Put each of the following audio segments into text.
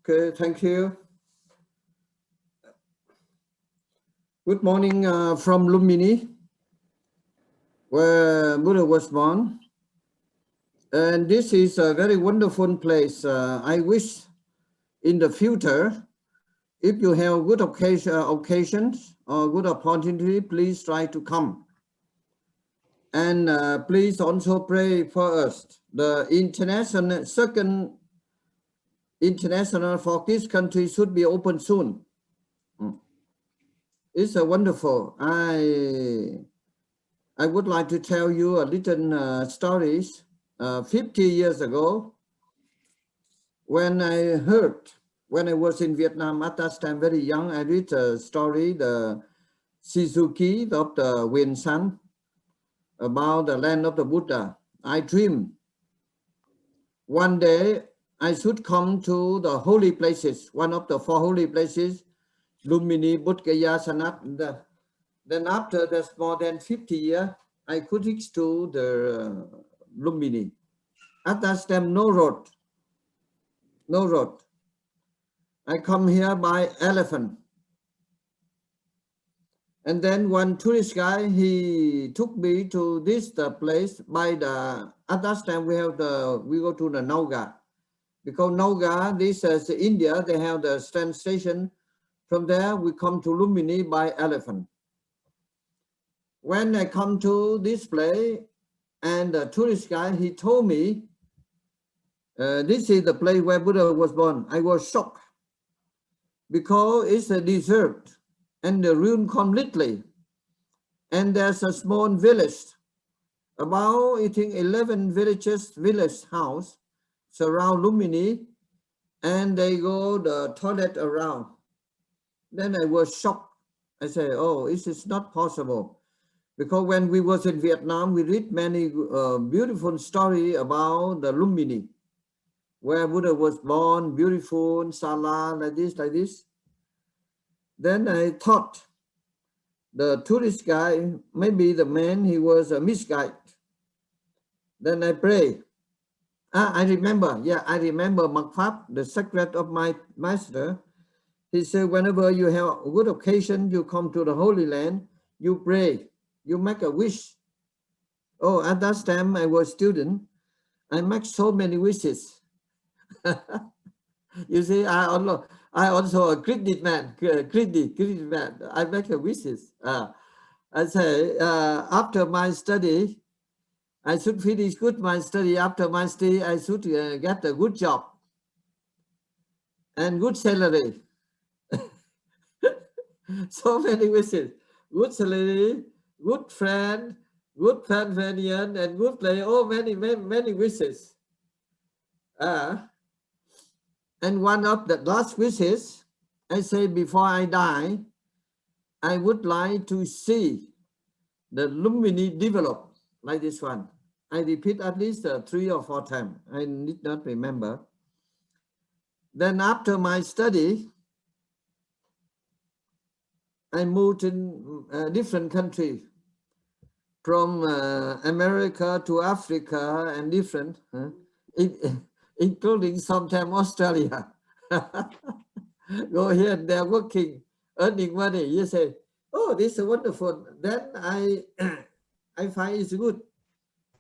Okay, thank you. Good morning from Lumini, where Buddha was born. And this is a very wonderful place. I wish in the future, if you have good occasions or good opportunity, please try to come. And please also pray for us. The second international for this country should be open soon. It's wonderful. I would like to tell you a little stories. 50 years ago, when I was in Vietnam at that time, very young, I read a story, the Suzuki of the Huyen Sun, about the land of the Buddha. I dreamed one day I should come to the holy places, one of the 4 holy places, Lumini, Bodhgaya, Sanat. Then after that's more than 50 years, I could reach to the Lumini. At that time, no road. I come here by elephant. And then one tourist guy, he took me to this place by the, at that time we go to the Nauga. Because Nauga, this is India, they have the train station. From there, we come to Lumini by elephant. When I come to this place, and the tourist guy, he told me, this is the place where Buddha was born. I was shocked because it's a desert and the ruin completely. And there's a small village, about I think 11 village house surround Lumini, and they go the toilet around. Then I was shocked. I say, oh, this is not possible. Because when we was in Vietnam, we read many beautiful story about the Lumini, where Buddha was born, beautiful, sala, like this. Then I thought the tourist guy, maybe the man, he was a misguide. Then I pray. I remember Mak Pháp, the secret of my master. He said, whenever you have a good occasion, you come to the Holy Land, you pray, you make a wish. Oh, at that time I was student. I make so many wishes. You see, I also a greedy man. I make a wishes. I say, after my study, I should finish good my study. After my study, I should get a good job and good salary. So many wishes. Good salary, good friend, good companion, and good play. Oh, many wishes. And one of the last wishes, I say, before I die, I would like to see the Lumini develop like this one. I repeat at least 3 or 4 times. I need not remember. Then after my study, I moved in different countries, from America to Africa and different, including sometimes Australia. Go here and there working, earning money. You say, oh, this is wonderful. Then I find it's good.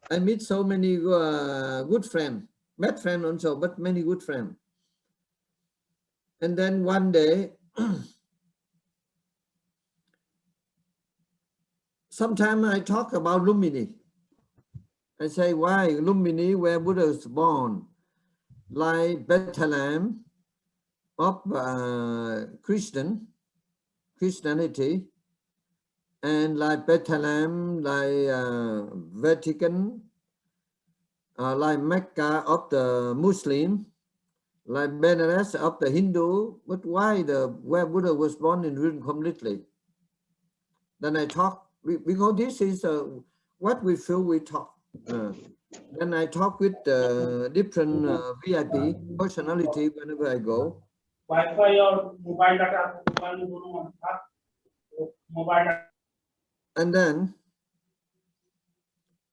I meet so many good friends, bad friends also, but many good friends. And then one day, sometimes I talk about Lumini. I say, why Lumini, where Buddha was born, like Bethlehem of Christianity, and like Bethlehem, like Vatican, like Mecca of the Muslim, like Benares of the Hindu. But why where Buddha was born in ruin completely? Then I talk, because this is what we feel we talk. Then I talk with different VIP personality whenever I go. Wi-Fi or mobile data, mobile data. And then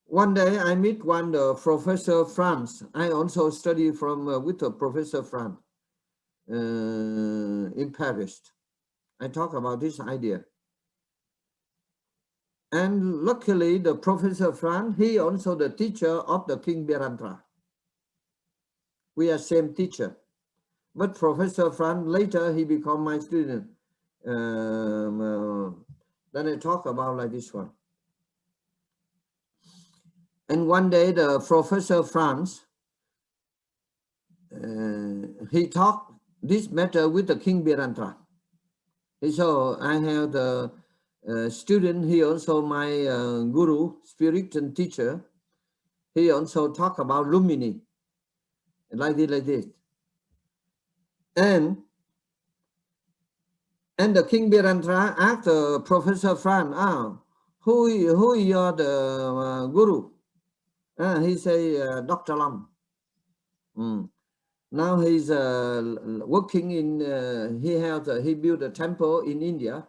one day I meet Professor France. I also study from with Professor France. in Paris. I talk about this idea. And luckily, the Professor Franz, he also the teacher of the King Birandra. We are same teacher. But Professor Franz, later he become my student. Then I talk about like this one. And one day the Professor Franz, he talked this matter with the King Birandra. So I have the student, he also my guru, spirit and teacher. He also talk about Lumini, like this. And the King Birandra asked Professor Franz, who is your the guru? He say Dr. Lam. Now he's working in. He built a temple in India.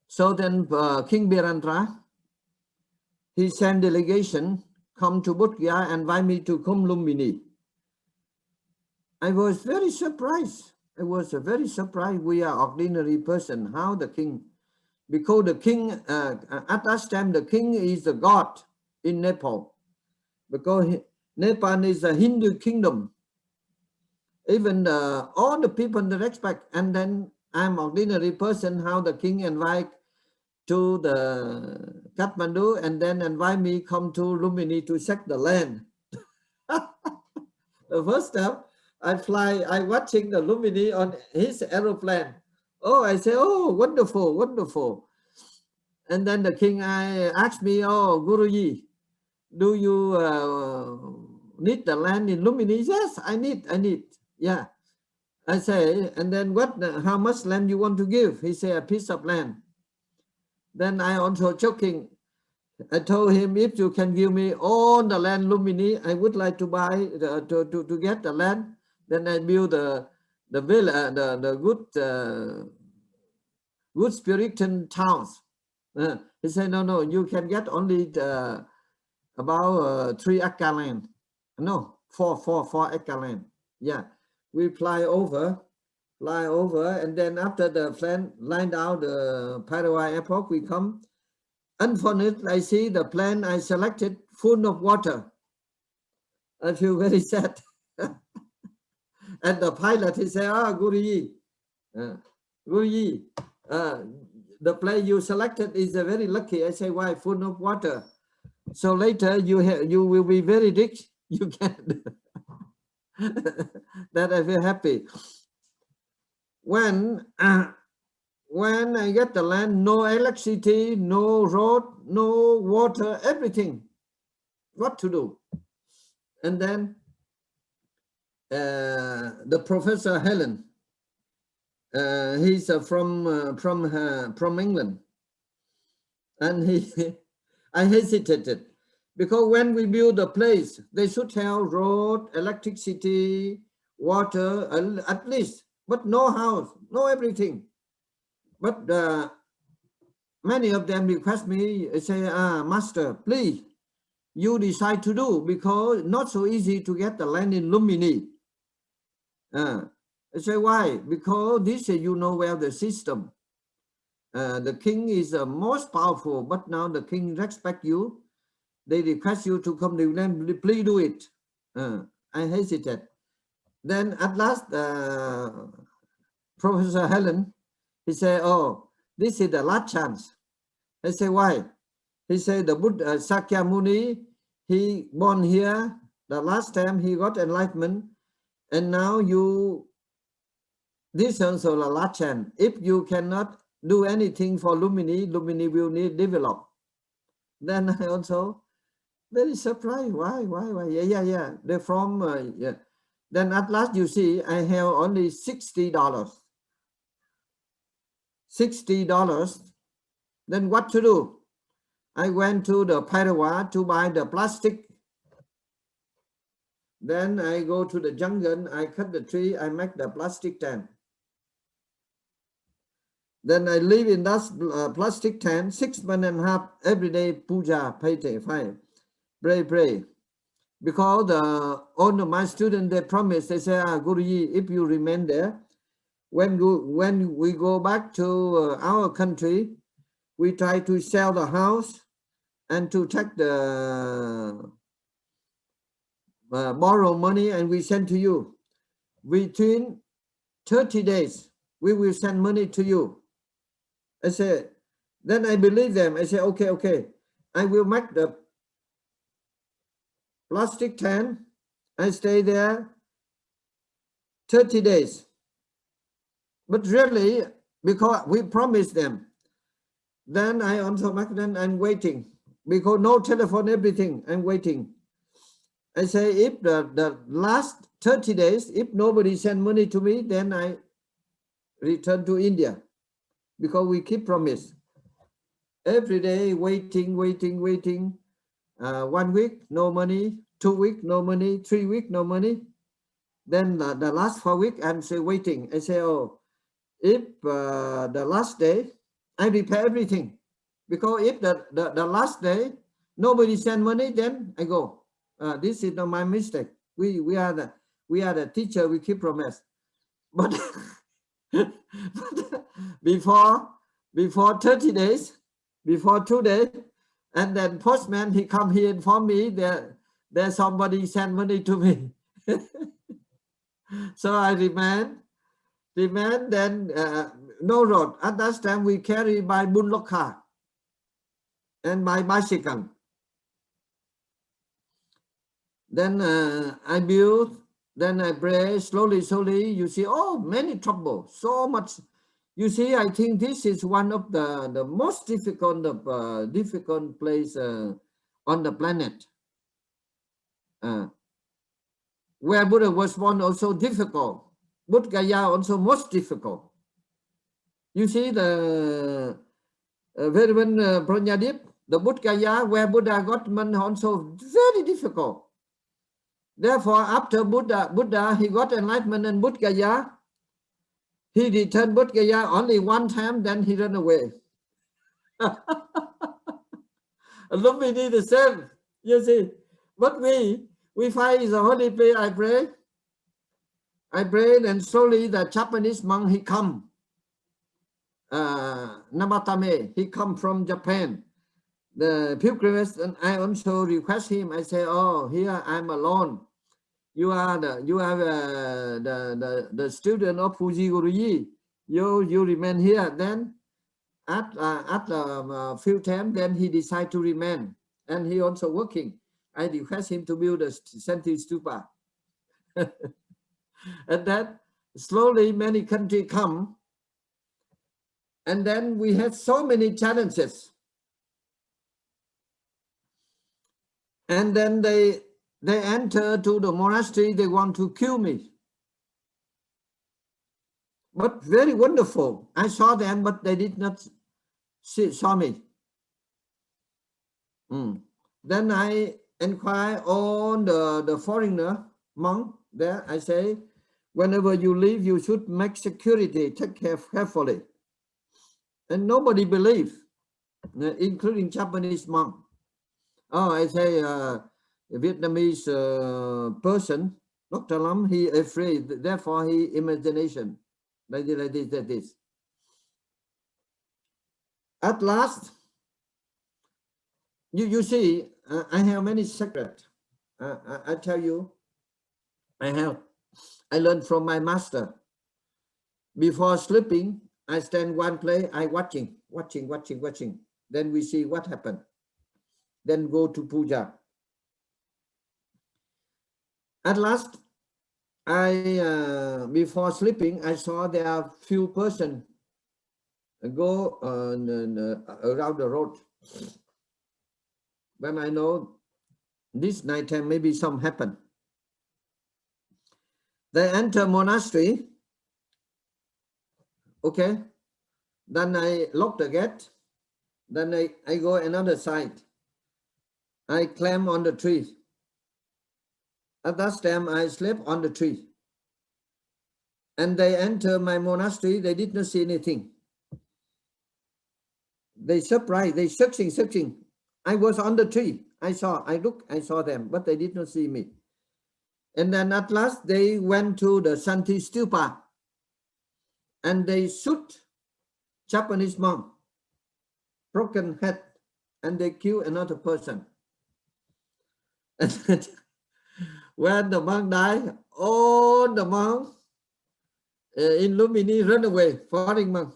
So then King Birandra, he sent delegation come to Bodh Gaya and invite me to come Lumbini. I was very surprised. I was very surprised. We are ordinary person. How the king? Because the king at that time the king is the god in Nepal. Because Nepal is a Hindu kingdom. Even all the people they respect. And then I'm ordinary person. How the king invite to the Kathmandu and then invite me come to Lumbini to check the land. The first time I watching the Lumbini on his aeroplane. Oh, I say, oh, wonderful, wonderful. And then the king asked me, oh, Guruji, do you need the land in Lumbini? Yes, I need. Yeah. I say, and then how much land you want to give? He said, a piece of land. Then I also joking. I told him, if you can give me all the land Lumbini, I would like to buy, to get the land. Then I build the villa, the good Puritan towns. He said, no, you can get only about 3 acre land. No, 4 acre land. Yeah, we fly over, and then after the plane lined out the Paraguay airport, we come. Unfortunately, I see the plane I selected full of water. I feel very sad. And the pilot, he said, Guruji, the plane you selected is very lucky. I say, why? Full of water. So later you will be very rich. You can. That I feel happy. When I get the land, no electricity, no road, no water, everything. What to do? And then the Professor Helen, he's from England, and I hesitated because when we build a place, they should have road, electricity, water, at least, but no house, no everything. But many of them request me, say, Master, please, you decide to do, because not so easy to get the land in Lumbini. I say, why? Because this, you know well the system. The king is the most powerful, but now the king respect you. They request you to come to them, please do it. I hesitate. Then at last, Professor Helen, he said, oh, this is the last chance. I say, why? He said, the Buddha, Sakyamuni, he born here. The last time he got enlightenment. And now this is also the last chance. If you cannot do anything for Lumbini, Lumbini will need develop. Then I also very surprised. Why? Yeah. They're from, yeah. Then at last you see, I have only $60. $60. Then what to do? I went to the Paraguay to buy the plastic. Then I go to the jungle, I cut the tree, I make the plastic tent. Then I live in that plastic tent 6 months and a half every day, puja, pray. Because all of my students, they promise, they say, Guruji, if you remain there, when we go back to our country, we try to sell the house and to take the borrow money and we send to you. Between 30 days, we will send money to you. I say, then I believe them. I say, okay. I will make the plastic tent. I stay there 30 days. But really, because we promised them, then I also make them, I'm waiting. Because no telephone, everything, I'm waiting. I say, if the last 30 days, if nobody send money to me, then I return to India. Because we keep promise. Every day, waiting. 1 week, no money. 2 weeks, no money. 3 weeks, no money. Then the last 4 weeks, I'm still waiting. I say, if the last day, I repair everything. Because if the last day, nobody send money, then I go. This is not my mistake. We are the teacher, we keep promise. But before 30 days, before 2 days, and then postman, he come here and inform me that there's somebody send money to me. So I remain, then no road. At that time, we carry by bullock car and by bicycle. Then I build, then I pray slowly. You see, many trouble, so much. You see, I think this is one of the most difficult place on the planet. Where Buddha was born also difficult. Bodh Gaya also most difficult. You see the very Pranyadip, the Bodh Gaya where Buddha got money also very difficult. Therefore, after Buddha, he got enlightenment in Bodh Gaya. He returned Bodh Gaya only one time, then he ran away. Lumpini the same, you see. But we find the holy place, I pray, and slowly the Japanese monk, he come. Namatame, he come from Japan. The pilgrimage, and I also request him. I say, here I'm alone. You are the student of Fuji Guruji. You remain here. Then at a few times, then he decide to remain, and he also working. I request him to build a Senti Stupa. And then slowly many countries come, and then we had so many challenges. And then they enter to the monastery, they want to kill me. But very wonderful. I saw them, but they did not saw me. Then I inquire on the foreigner monk there. I say, whenever you leave, you should make security, take care carefully. And nobody believes, including Japanese monk. I say, Vietnamese person, Dr. Lam, he afraid, therefore he imagination, like this. At last, you see, I have many secrets. I tell you, I learned from my master. Before sleeping, I stand one place, I watching. Then we see what happened. Then go to puja. At last, before sleeping, I saw there are few persons go around the road. When I know this night time, maybe some happen. They enter monastery. Okay. Then I lock the gate. Then I go another side. I climb on the tree. At that time, I slept on the tree. And they enter my monastery. They did not see anything. They surprised. They searching. I was on the tree. I saw them, but they did not see me. And then at last they went to the Shanti Stupa and they shoot Japanese monk, broken head, and they kill another person. And when the monk died, all the monks in Lumini run away, foreign monk.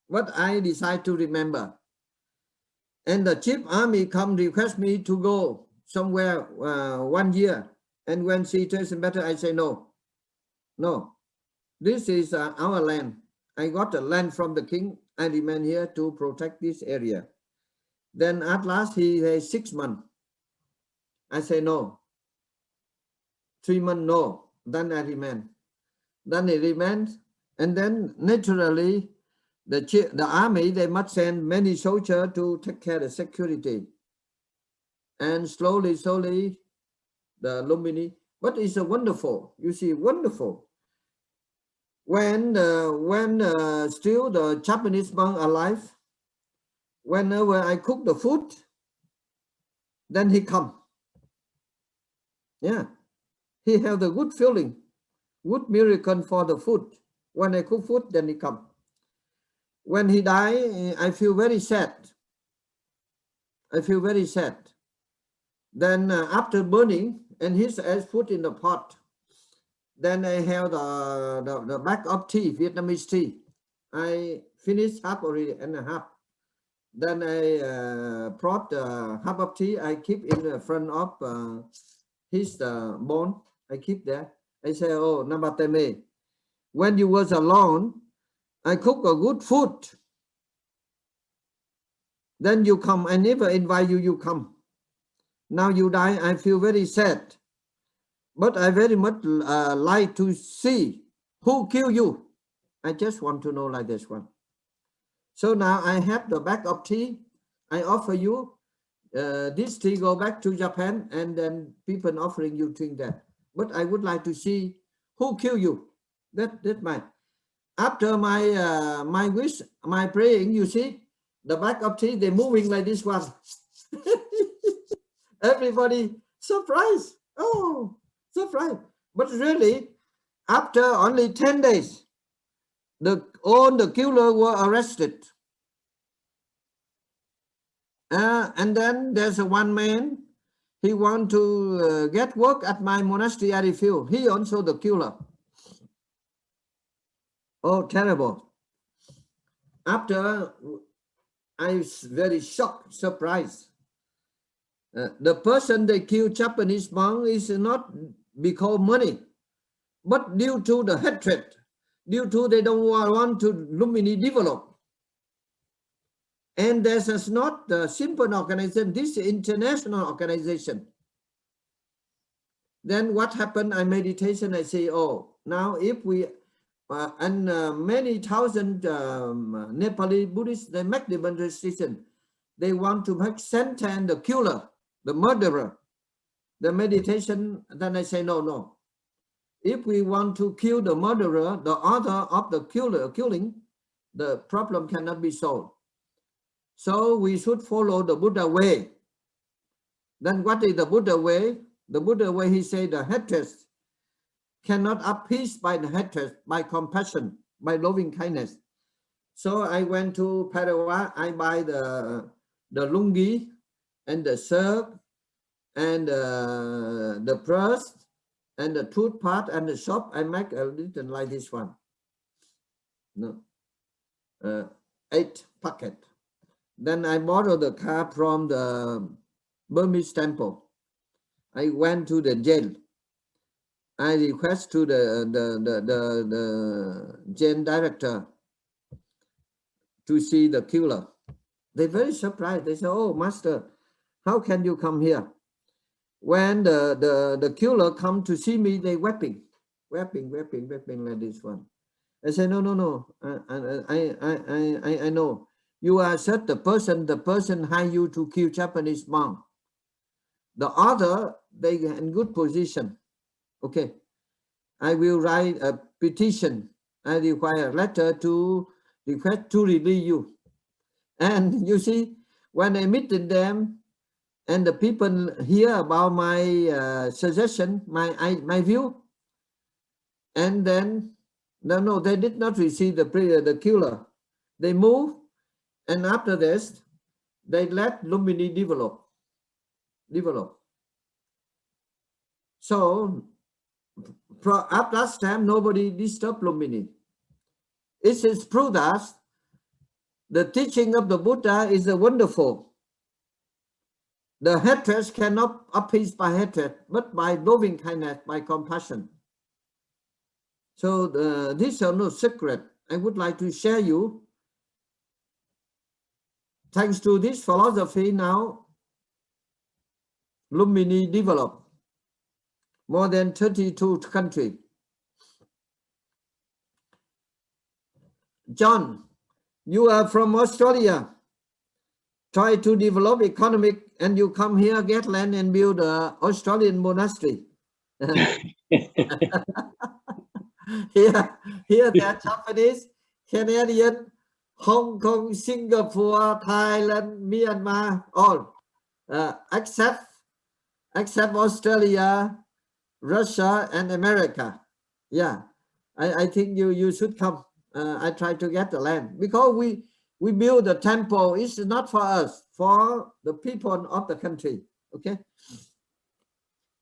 What I decide to remember. And the chief army come request me to go somewhere 1 year. And when situation better, I say no. No, this is our land. I got the land from the king. I remain here to protect this area. Then at last he has 6 months. I say no. 3 months, no. Then I remain. Then he remains. And then naturally, the army, they must send many soldiers to take care of the security. And slowly, the Lumbini, but it's a wonderful, you see, wonderful. When still the Japanese monk alive, whenever I cook the food, then he come. Yeah, he have the good feeling, good miracle for the food. When I cook food, then he come. When he die, I feel very sad. I feel very sad. Then after burning, and his ash put in the pot, then I have the bag of tea, Vietnamese tea. I finished half already and a half. Then I brought half of tea. I keep in the front of his bone. I keep there. I say, oh, Nabatame, when you was alone, I cook a good food. Then you come. I never invite you, you come. Now you die, I feel very sad. But I very much like to see who killed you. I just want to know like this one. So now I have the bag of tea. I offer you this tea, go back to Japan, and then people offering you drink that. But I would like to see who killed you. That's my. After my wish, my praying, you see, the bag of tea, they're moving like this one. Everybody surprised. Oh, surprised. But really, after only 10 days, all the killers were arrested. And then there's one man, he want to get work at my monastery, I refuse. He also the killer. Oh, terrible. After, I was very shocked, surprised. The person they killed Japanese monk is not because money, but due to the hatred, due to they don't want to Lumini develop. And this is not the simple organization, this is international organization. Then what happened? I meditation, I say, oh, now if we, many thousand Nepali Buddhists, they make the decision. They want to make sentence the killer, the murderer, the meditation, then I say, no. If we want to kill the murderer, the author of the killing, the problem cannot be solved. So we should follow the Buddha way. Then what is the Buddha way? The Buddha way, he said, the hatred cannot appease by the hatred, by compassion, by loving kindness. So I went to Parawa, I buy the lungi and the shirt and the purse and the toothpaste and the shop. I make a little like this one. No, 8 packet. Then I borrowed the car from the Burmese temple. I went to the jail. I request to the jail director to see the killer. They're very surprised. They say, oh, master, how can you come here? When the killer come to see me, they weeping like this one. I say, no. I know. You are such the person hire you to kill Japanese monk. The other, they in good position. Okay, I will write a petition. I require a letter to request to release you. And you see, when I meet them, and the people hear about my suggestion, my view, and then no, they did not receive the killer. They move, and after this, they let Lumini develop. So at that time, nobody disturbed Lumini. It is proof that the teaching of the Buddha is wonderful. The hatred cannot appease by hatred, but by loving kindness, by compassion. So these are no secret. I would like to share you. Thanks to this philosophy, now Lumini developed more than 32 countries. John, you are from Australia. Try to develop economic, and you come here, get land, and build an Australian monastery. Here they are Japanese, Canadian, Hong Kong, Singapore, Thailand, Myanmar, all except Australia, Russia, and America. Yeah, I think you should come. I try to get the land, because we build the temple. It's not for us, for the people of the country. Okay.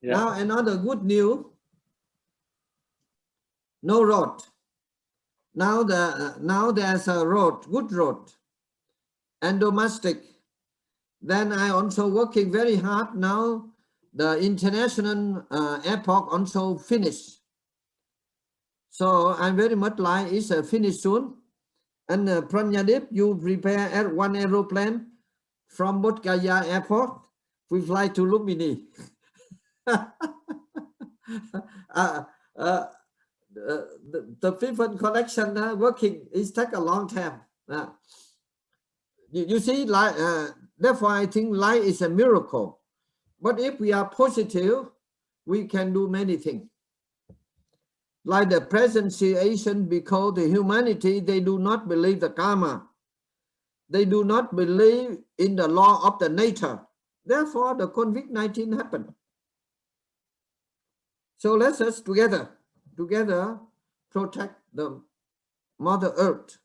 Yeah. Now another good news. No road. Now there's a road, good road, and domestic. Then I also working very hard now. The international airport also finished. So I'm very much like it's finished soon. And Pranyadip, you prepare one aeroplane from Bodh Gaya airport. We fly to Lumini. The people connection working is take a long time. You see, like therefore I think life is a miracle. But if we are positive, we can do many things. Like the present situation, because the humanity, they do not believe the karma. They do not believe in the law of the nature. Therefore, the COVID-19 happened. So let us together protect the Mother Earth.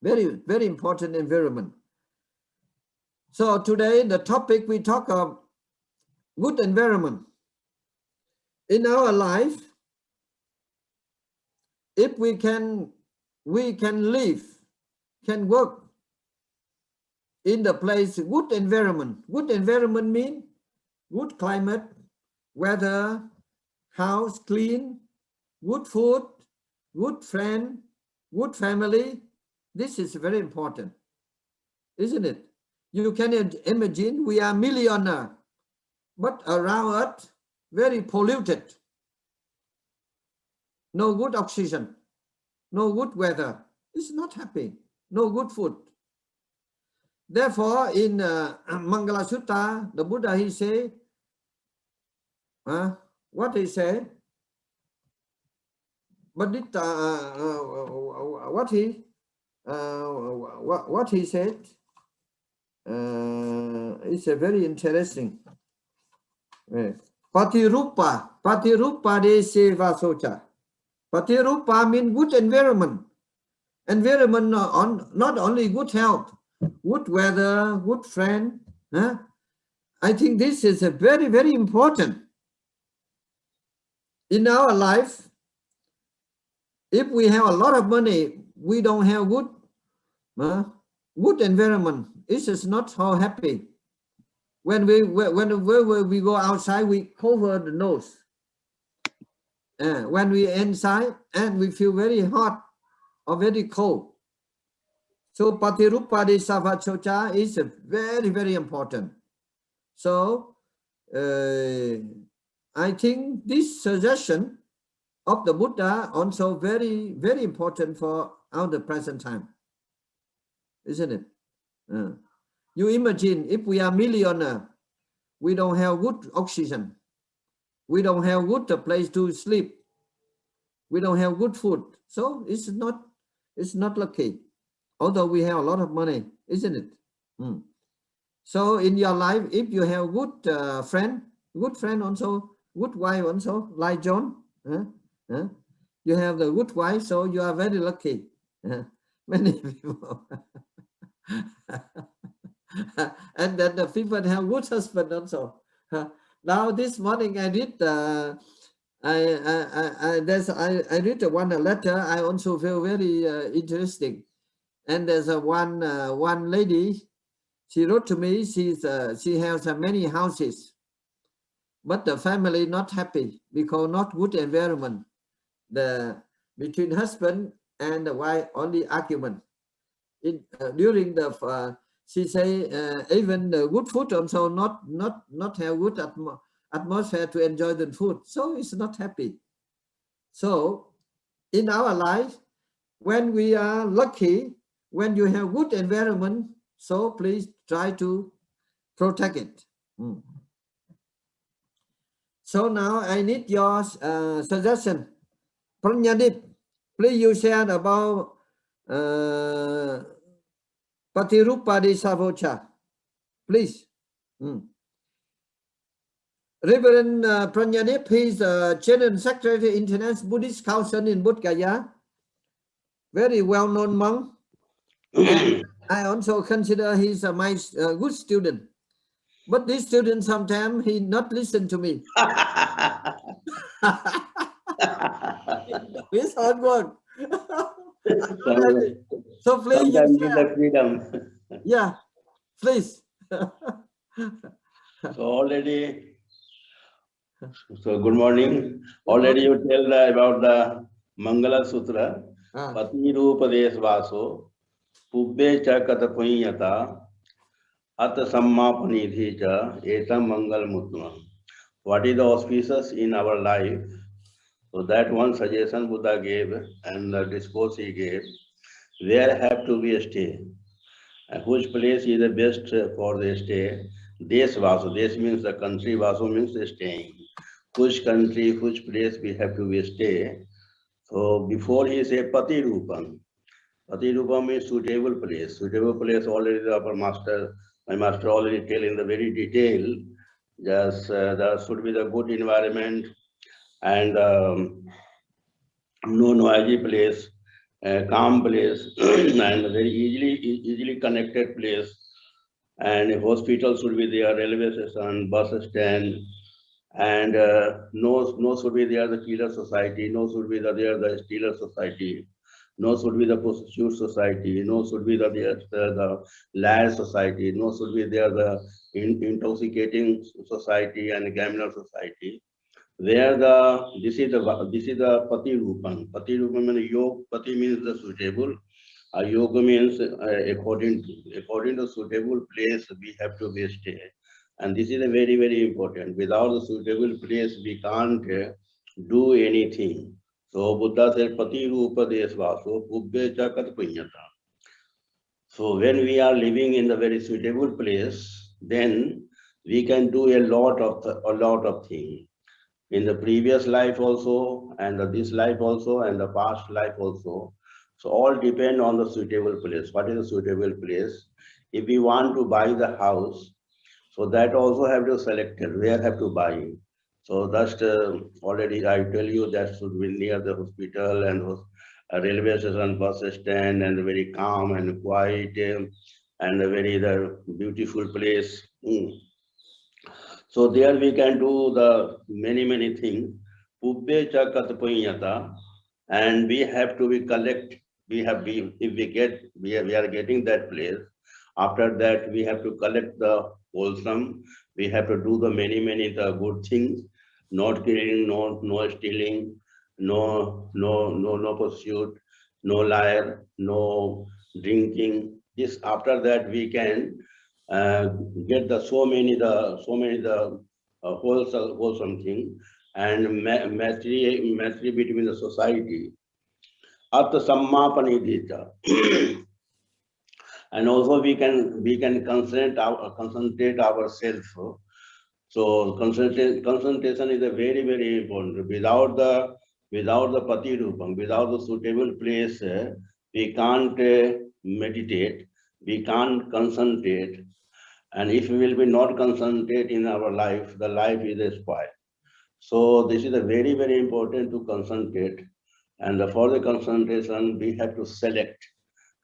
Very, very important environment. So today, the topic we talk of good environment. In our life, if we can live, can work in the place, good environment. Good environment means good climate, weather, house clean, good food, good friend, good family. This is very important, isn't it? You can imagine we are millionaire, but around us very polluted. No good oxygen, no good weather. It's not happy. No good food. Therefore, in Mangala Sutta, the Buddha, he say, what he say? But it, what he said, it's a very interesting. Patirupa de seva socha. Patirupa means good environment. Environment not only good health, good weather, good friend. I think this is a very, very important. In our life, if we have a lot of money, we don't have good environment. It's just not so happy. When we go outside, we cover the nose. When we inside, and we feel very hot or very cold. So Patirupa de Savachocha is very, very important. So I think this suggestion of the Buddha also very, very important for our present time, isn't it? You imagine if we are millionaire, we don't have good oxygen, we don't have good place to sleep, we don't have good food. So it's not lucky, although we have a lot of money, isn't it? So in your life, if you have good friend also, good wife also, like John, you have the good wife, so you are very lucky. Many people. And then the people have good husband also. Now this morning I read I read one letter. I also feel very interesting. And there's one lady. She wrote to me. She has many houses, but the family not happy because not good environment. Between husband and the wife only argument. During the she say even the good food also not have good atmosphere to enjoy the food, so it's not happy. So in our life, when we are lucky, when you have good environment, so please try to protect it. So now I need your suggestion. Pranyadip, please you share about Patirupada Savocha, please. Reverend Pranyadip, he is General Secretary International Buddhist Council in Bodh Gaya, very well-known monk. And I also consider he is my good student. But this student sometimes he not listen to me. His hard work. So please, sometimes need the freedom. Yeah, please. So good morning. Already you tell about the Mangala Sutra. Pati Rupa Desvaso, Pubbe Chakata Punyata, Atha Samma Panidhi Cha, Eta Mangal Mutma. What is the auspicious in our life? So that one suggestion Buddha gave and the discourse he gave. Where have to be a stay? And which place is the best for the stay? Des Vaso. Des means the country, Vaso means the staying. Which country, which place we have to be stay? So before he say Pati Rupam. Pati Rupam means suitable place. Suitable place already my master already tell in the very detail. Just there should be the good environment and no noisy place, calm place, and a very easily connected place. And hospital should be there, railway station, bus stand, and no should be there the killer society, no should be there the stealer society, no should be the prostitute society, no should be the liar society, no should be there the intoxicating society and gambler society. Where this is the Pati Rupam. Pati Rupam means yoga. Pati means the suitable. Yoga means according to suitable place we have to be stay. And this is a very important. Without the suitable place we can't do anything. So Buddha said Pati Rupa Desvaso Pubbe Chakat Punyata. So when we are living in the very suitable place, then we can do a lot of things. In the previous life also, and this life also, and the past life also. So all depend on the suitable place. What is the suitable place? If we want to buy the house, so that also have to select it, where have to buy. So that's already I tell you that should be near the hospital and railway station, bus stand, and very calm and quiet and a very beautiful place. So there we can do the many things. Pubbe Chakat Punyata, and we have to be collect. We are getting that place. After that, we have to collect the wholesome. We have to do the many the good things. Not killing, no stealing, no pursuit, no liar, no drinking. This after that we can get the so many wholesome thing and mastery between the society. Atha Sammapanidita. And also we can concentrate ourselves. So concentration is a very important. Without the Pati Rupam, without the suitable place, we can't meditate, we can't concentrate, And if we will be not concentrate in our life, the life is a spoil. So this is a very, very important to concentrate. And for the concentration, we have to select.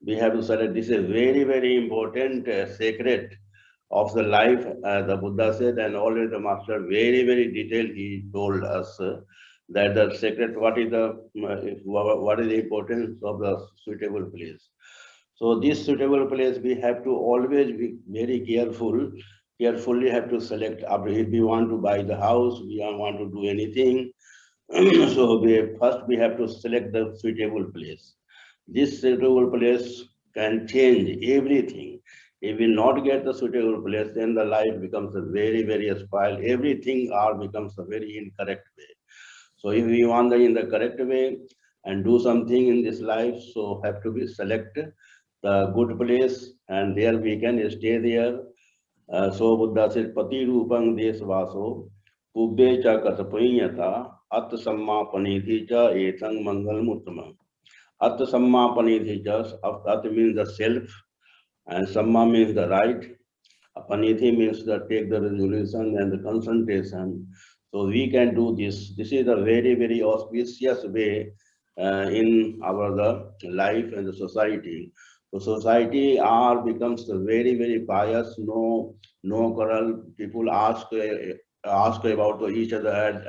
We have to select. This is a very, very important secret of the life, the Buddha said, and already the master very, very detailed. He told us that the secret, what is the importance of the suitable place. So this suitable place, we have to always be very carefully have to select. After, if we want to buy the house, we don't want to do anything. So first we have to select the suitable place. This suitable place can change everything. If we not get the suitable place, then the life becomes a very, very spoiled. Everything becomes a very incorrect way. So if we want in the correct way and do something in this life, so have to be select the good place, and there we can stay there. So Buddha said, Pati Rupang Desvaso, Ubbe cha Katapayata, At Samma Panidhi cha Etang Mangal Muttama. At Samma Panidhi cha, At means the self, and Samma means the right. Panidhi means the take the resolution and the concentration. So we can do this. This is a very, very auspicious way in our life and the society. So society becomes very, very pious. No quarrel. People ask about each other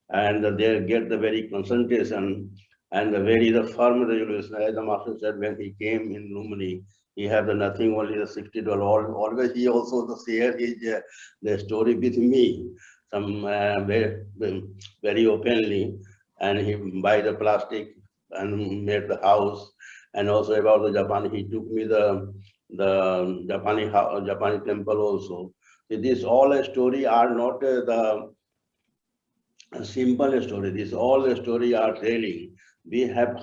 and they get the very concentration and the firm resolution. As the master said when he came in Lumini, he had nothing, only the $60. Always he also share his the story with me, some very openly, and he buy the plastic and made the house. And also about the Japan, he took me the Japanese temple also. So this all a story are not the simple story. This all the story are telling.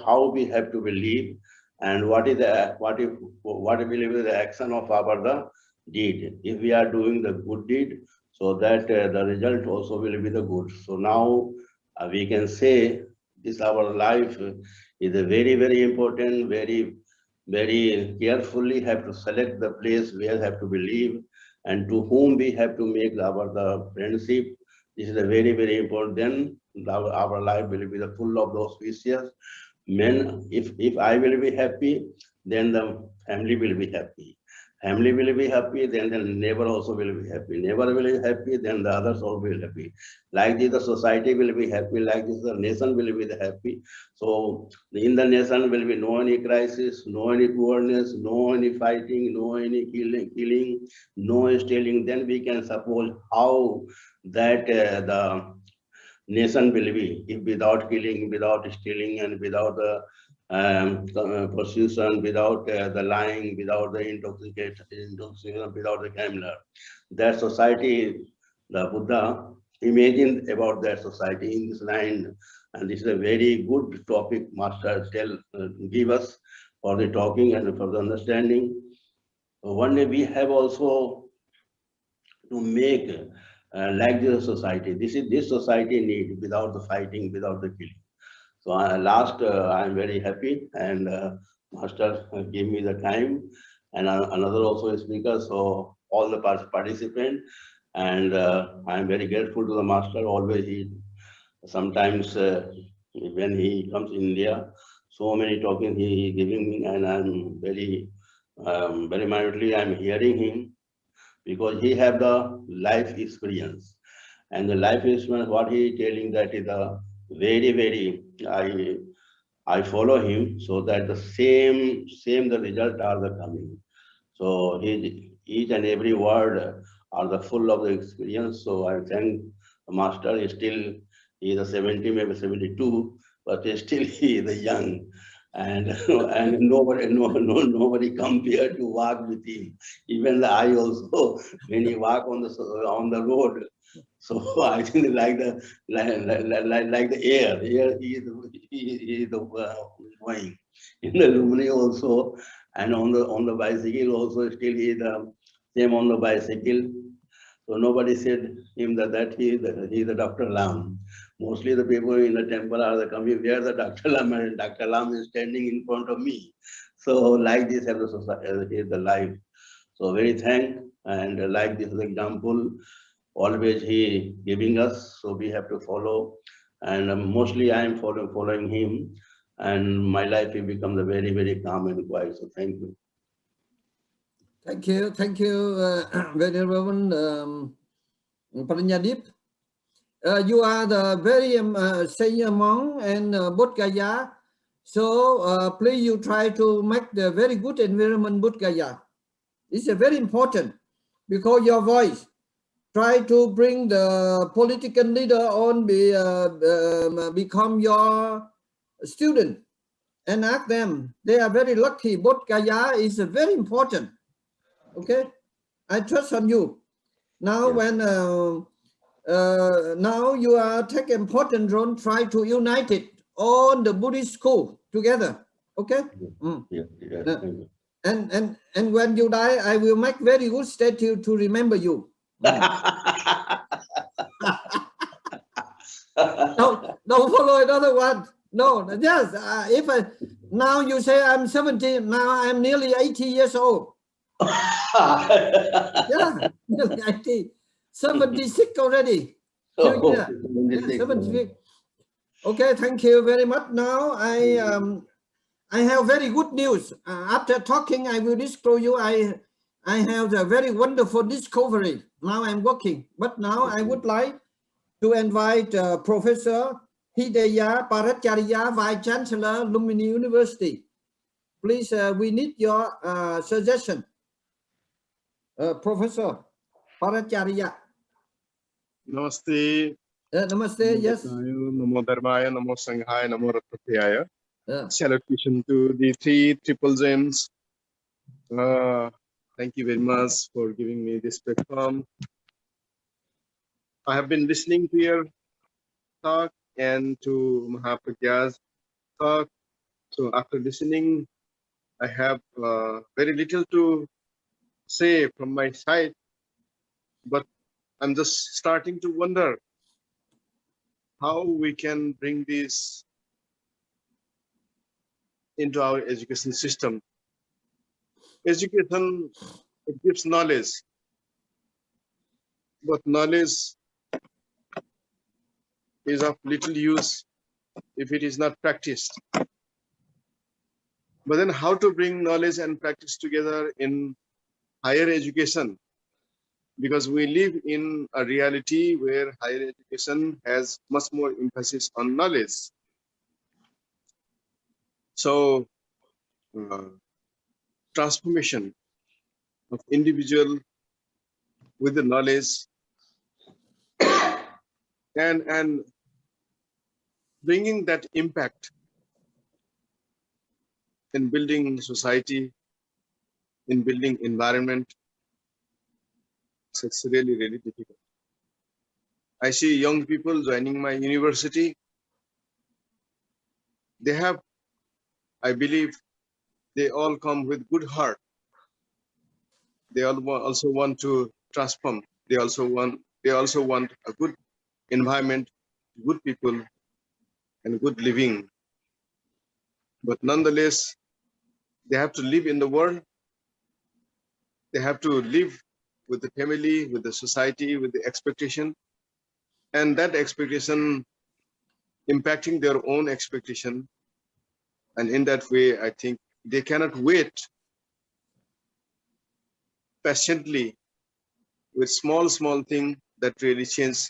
How we have to believe, and what will be the action of our deed. If we are doing the good deed, so that the result also will be the good. So now we can say this our life is a very, very important, very, very carefully have to select the place where have to believe and to whom we have to make the friendship. This is a very, very important. Then our life will be full of those wishes. Men, if I will be happy, then the family will be happy. Family will be happy, then the neighbor also will be happy. Neighbor will be happy, then the others also will be happy. Like this, the society will be happy. Like this, the nation will be happy. So in the nation will be no any crisis, no any poorness, no any fighting, no any killing, no stealing. Then we can suppose how that the nation will be if without killing, without stealing, and without the persuasion, without the lying, without the intoxication, without the gambler. That society, the Buddha imagined about that society in this line, and this is a very good topic Master give us for the talking and for the understanding. One day we have also to make like this society. This society need without the fighting, without the killing. So I'm very happy, and Master gave me the time, and another also speaker. So all the participants, and I'm very grateful to the Master. Always he sometimes when he comes in India, so many talking he giving me, and I'm very minutely I'm hearing him, because he have the life experience, and the life experience what he is telling, that is a very, very I follow him, so that the same the result are the coming. So each and every word are the full of the experience. So I thank the Master. He is a 70, maybe 72, but still he is young. And nobody compare to walk with him. Even I also, when he walk on the road, so I think like the air he is going in the Lumini also, and on the bicycle also, still he is the same on the bicycle. So nobody said him that he is the Dr. Lam. Mostly the people in the temple are coming, where the Dr. Lam, and Dr. Lam is standing in front of me. So like this, the society is the life. So very thank And like this example, always he giving us, so we have to follow. And mostly I am following him, and my life will become very, very calm and quiet. So thank you. Thank you, Venerable Paranyadip. You are the very senior monk and Bodh Gaya. So please you try to make the very good environment Bodh Gaya. It's very important because your voice. Try to bring the political leader on become your student and ask them. They are very lucky. Bodh Gaya is very important. Okay, I trust on you. Now when now you are taking important role, try to unite it all the Buddhist school together. Okay. And when you die, I will make very good statue to remember you. Don't follow another one. No, yes. If now you say I'm 70, now I'm nearly 80 years old. Yeah, nearly 80. 76 already. Yeah, 76. Okay, thank you very much. Now I have very good news. After talking, I will disclose you. I have a very wonderful discovery. Now I'm working, but now I would like to invite Professor Hidaya Paracharya, Vice Chancellor, Lumini University. Please, we need your suggestion. Professor Paracharya. Namaste. Namaste, yes. Namo Dharmaya, Namo Sanghaya, Namo Ratnaprayaya. Salutation to the three triple gems. Thank you very much for giving me this platform. I have been listening to your talk and to Mahapragya's talk. So after listening, I have very little to say from my side, but I'm just starting to wonder how we can bring this into our education system. Education, it gives knowledge, but knowledge is of little use if it is not practiced. But then how to bring knowledge and practice together in higher education? Because we live in a reality where higher education has much more emphasis on knowledge. So transformation of individual with the knowledge and bringing that impact in building society, in building environment, so it's really, really difficult. I see young people joining my university. They have, I believe, they all come with good heart. They also want to transform. They also want a good environment, good people, and good living. But nonetheless, they have to live in the world. They have to live with the family, with the society, with the expectation, and that expectation impacting their own expectation. And in that way, I think they cannot wait patiently with small thing that really change,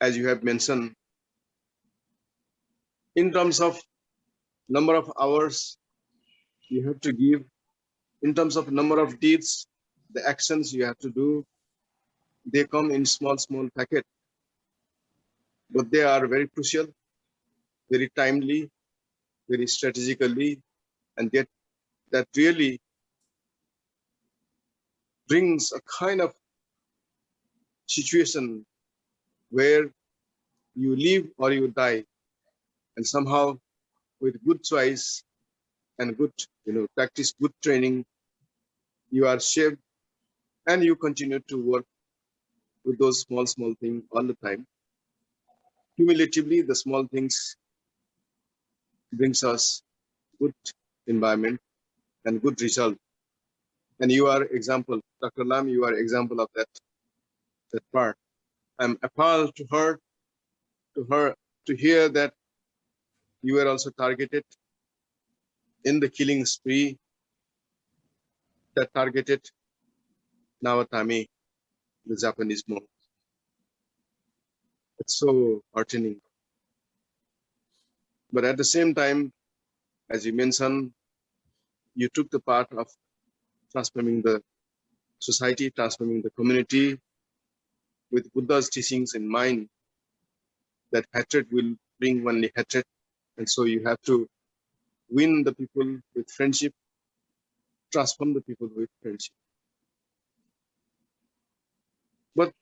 as you have mentioned. In terms of number of hours you have to give, in terms of number of deeds, the actions you have to do, they come in small packet, but they are very crucial, very timely, very strategically, and yet that really brings a kind of situation where you live or you die, and somehow with good choice and good practice, good training, you are shaped and you continue to work with those small things all the time. Cumulatively, the small things brings us good environment and good result. And you are example, Dr. Lam, you are example of that part. I'm appalled to hear that you were also targeted in the killing spree that targeted Nawatami, the Japanese monk. It's so heartening. But at the same time, as you mentioned, you took the part of transforming the society, transforming the community with Buddha's teachings in mind, that hatred will bring only hatred. And so you have to win the people with friendship, transform the people with friendship. But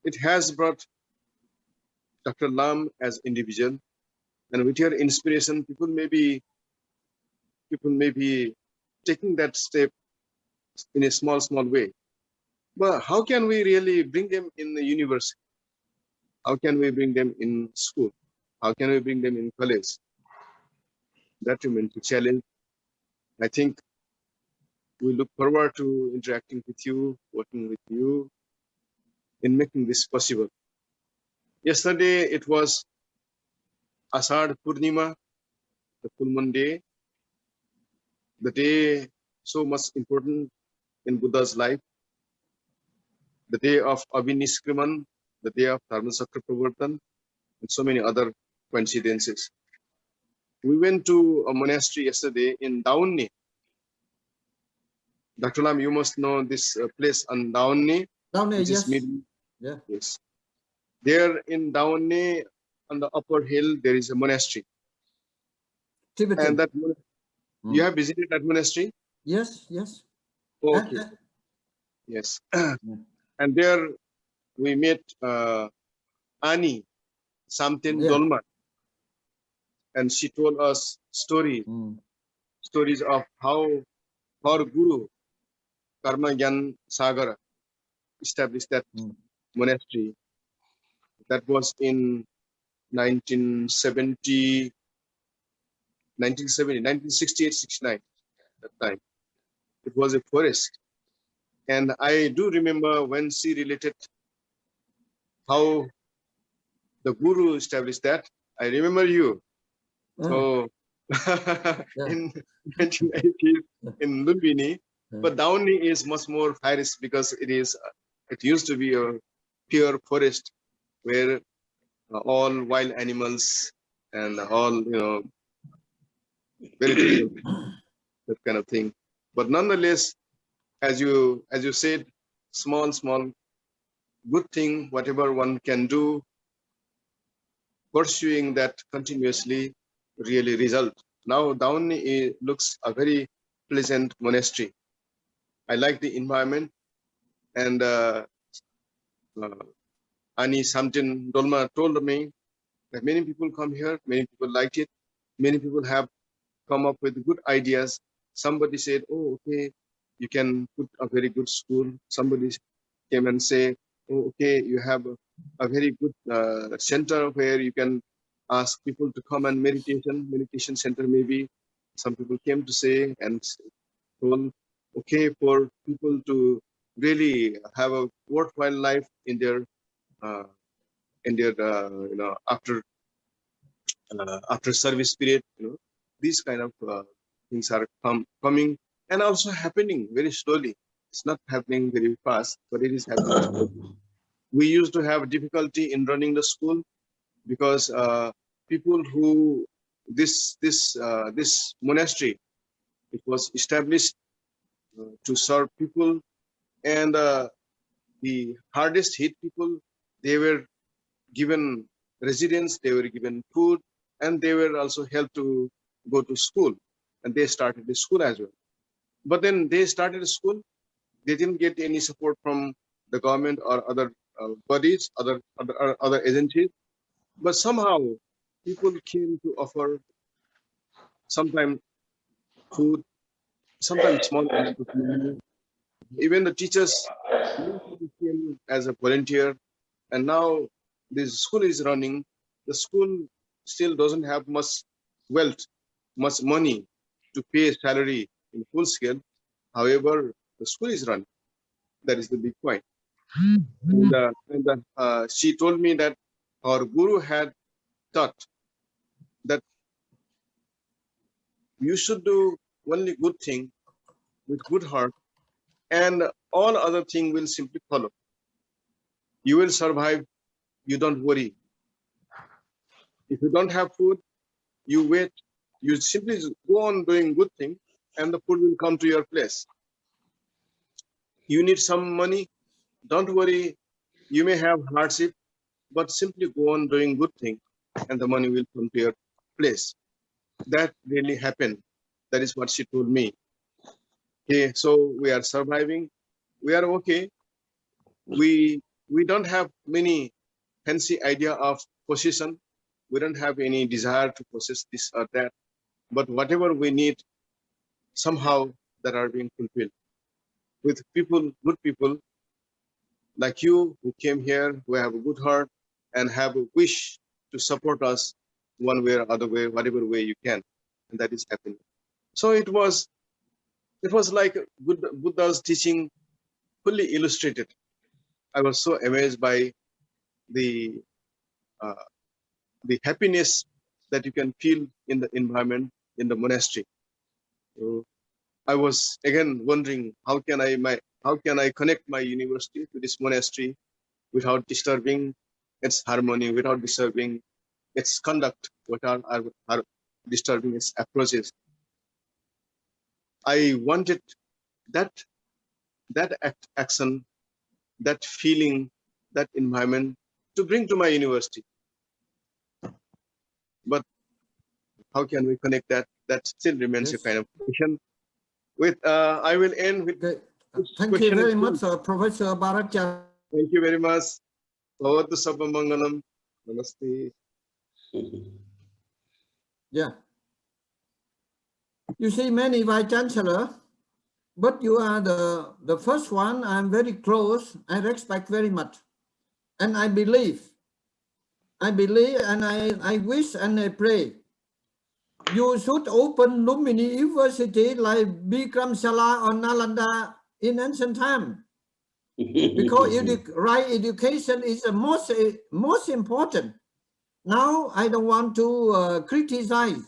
it has brought Dr. Lam as individual, and with your inspiration, people may be taking that step in a small way. But how can we really bring them in the university? How can we bring them in school? How can we bring them in college? That remains a challenge. I think we look forward to interacting with you, working with you in making this possible. Yesterday, it was Ashad Purnima, the full moon day, the day so much important in Buddha's life, the day of Abhiniskriman, the day of Dharmasakra Pravartan, and so many other coincidences. We went to a monastery yesterday in Daunni. Dr. Lam, you must know this place on Daunni. Daunni, yes. Yeah. Yes. There in Daunni, on the upper hill, there is a monastery. Tibetan. And that you have visited that monastery? Yes, yes. Okay. Yes. And there we met Ani Samten Dolma, and she told us stories of how her guru Karma Gyan Sagar established that monastery. That was in 1968, 69, that time. It was a forest. And I do remember when she related how the guru established that. I remember you. So in 1980s in Lumbini, but Daunni is much more forest because it used to be a pure forest where all wild animals and all, very difficult, that kind of thing. But nonetheless, as you said, small good thing, whatever one can do, pursuing that continuously really result. Now Daunni looks a very pleasant monastery. I like the environment, and Ani Samtin Dolma told me that many people come here, many people like it, many people have come up with good ideas. Somebody said, oh, okay, you can put a very good school. Somebody came and say, oh, okay, you have a very good center where you can ask people to come and meditation center maybe. Some people came to say and told, okay, for people to really have a worthwhile life in their after service period, these kind of things are coming and also happening very slowly. It's not happening very fast, but it is happening slowly. We used to have difficulty in running the school because people who this monastery, it was established to serve people, and the hardest hit people, they were given residence, they were given food, and they were also helped to go to school, and they started the school as well. But then they started a school, they didn't get any support from the government or other bodies, other agencies. But somehow people came to offer sometimes food, sometimes small amount of money. Even the teachers came as a volunteer, and now this school is running. The school still doesn't have much wealth, much money to pay salary in full scale. However, the school is run. That is the big point. And she told me that our guru had taught that you should do only good thing with good heart, and all other thing will simply follow. You will survive. You don't worry. If you don't have food, you wait. You simply go on doing good thing, and the food will come to your place. You need some money. Don't worry. You may have hardship, but simply go on doing good thing, and the money will come to your place. That really happened. That is what she told me. Okay, so we are surviving. We are okay. We don't have many fancy idea of possession. We don't have any desire to possess this or that. But whatever we need, somehow that are being fulfilled. With people, good people like you who came here, who have a good heart and have a wish to support us one way or other way, whatever way you can, and that is happening. So it was like Buddha's teaching fully illustrated. I was so amazed by the happiness that you can feel in the environment in the monastery. So I was again wondering how can I connect my university to this monastery without disturbing its harmony, without disturbing its conduct, without disturbing its approaches. I wanted that action, that feeling, that environment to bring to my university. But how can we connect that? That still remains a kind of question. With I will end with. Okay. Thank you very much, Professor Bharacharya. Thank you very much. Bhavatu Sabba Mangalam. Namaste. Yeah. You see many Vice Chancellor, but you are the first one. I'm very close. I respect very much. And I believe, and I wish and I pray. You should open Lumini University like Bikram Sala or Nalanda in ancient time. Because right education is the most important. Now I don't want to criticize.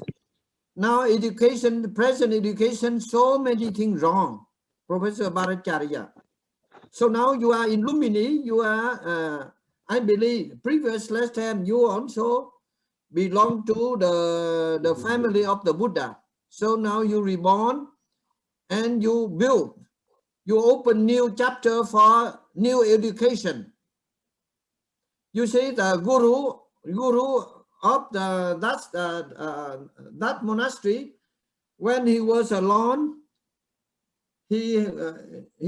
Now education, the present education, so many things wrong, Professor Bharacharya. So now you are in Lumini, you are, I believe, previous last time you also belong to the family of the Buddha. So now you reborn and you build, you open new chapter for new education. You see the guru of that monastery, when he was alone, he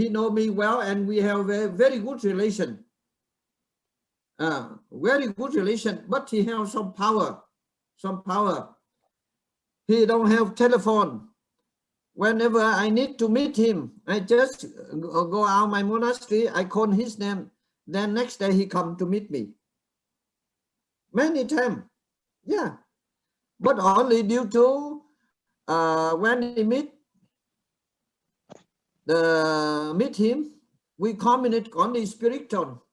know me well, and we have a very good relation. Very good relation, but he has some power. He don't have telephone. Whenever I need to meet him, I just go out my monastery, I call his name, then next day he come to meet me. Many times, yeah. But only due to when we meet him, we communicate only spiritual.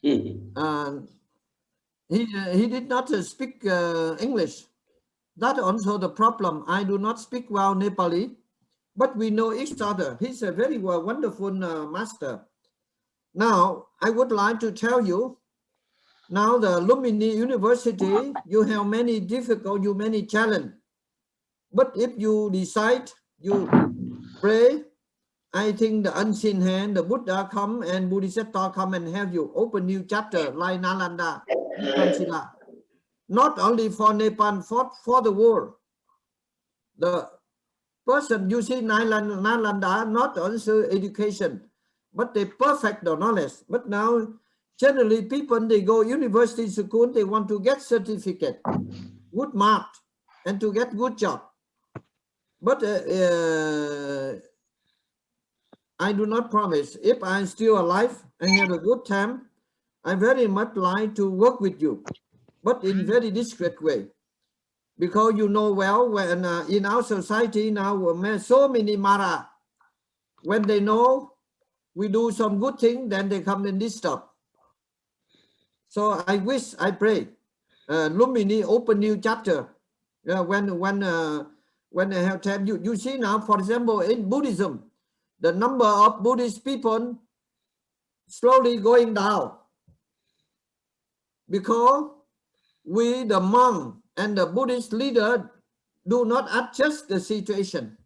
He did not speak English. That also the problem. I do not speak well Nepali, but we know each other. He's a very wonderful master. Now, I would like to tell you, now the Lumini University, you have many difficult, many challenge. But if you decide, you pray, I think the unseen hand, the Buddha come and Bodhisattva come and have you open new chapter like Nalanda, Kansila. Not only for Nepal, for the world. The person, you see Nalanda, not also education, but they perfect the knowledge. But now, generally people, they go university school, they want to get certificate, good mark, and to get good job. But I do not promise. If I'm still alive and have a good time, I very much like to work with you, but in very discreet way. Because you know well, when in our society now, so many Mara, when they know we do some good thing, then they come and disturb. So I wish, I pray, Lumini open new chapter. When I have time, you see now, for example, in Buddhism, the number of Buddhist people slowly going down because we, the monk and the Buddhist leader, do not adjust the situation.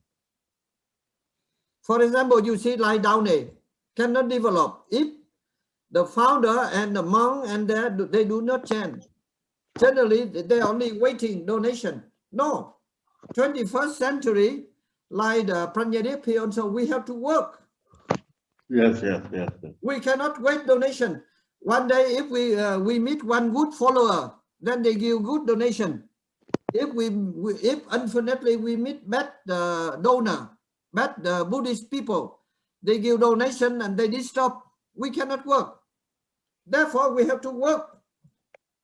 For example, you see like down there cannot develop if the founder and the monk and they do not change. Generally, they're only waiting donation. No, 21st century, like the Pranyadip here also, we have to work. Yes. We cannot wait donation. One day, if we meet one good follower, then they give good donation. If unfortunately we meet bad donor, bad Buddhist people, they give donation and they disturb. We cannot work. Therefore, we have to work.